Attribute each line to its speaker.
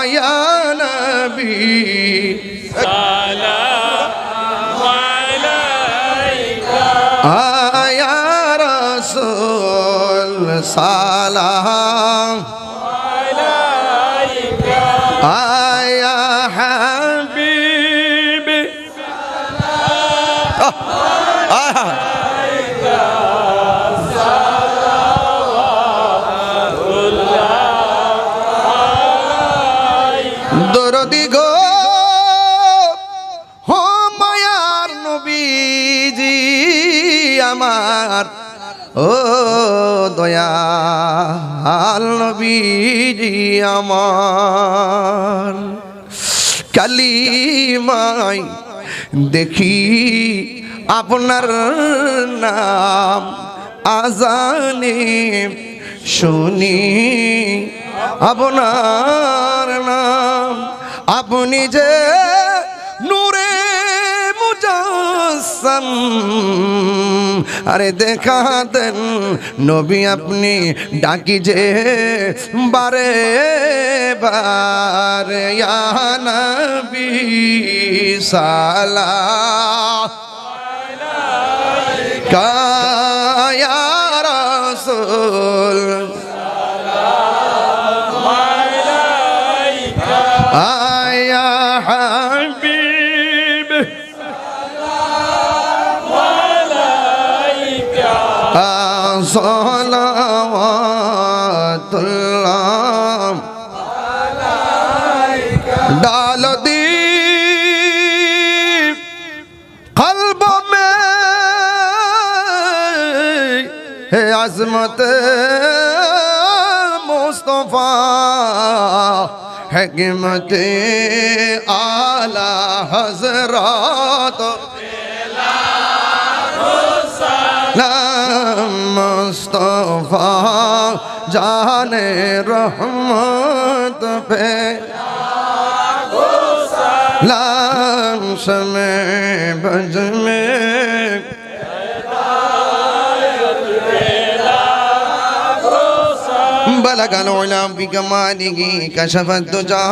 Speaker 1: या नबी सलाम अलैका या रसूल सलाम अलैका या हबीब দরদি গো হো মায়ার নবীজি আমার ও দয়াল নবীজি আমার কালিমায় দেখি আপনার নাম আজানে শুনি আপনার নাম আপনি যে নূরে মুজাসসাম আরে দেখা দেন নবী আপনি ডাকি যে বারে বারে ইয়া নবী সালাম আলাইকা ইয়া রাসূল يا حبيب سلام عليك صلوات الله عليك डाल दी قلب में है अज़मत मुस्तफा हिकमत आला हज़रात मुस्तफा जाने रहमत पे लाश में बज में बलगल उला बिकमालिही कशफत दुजा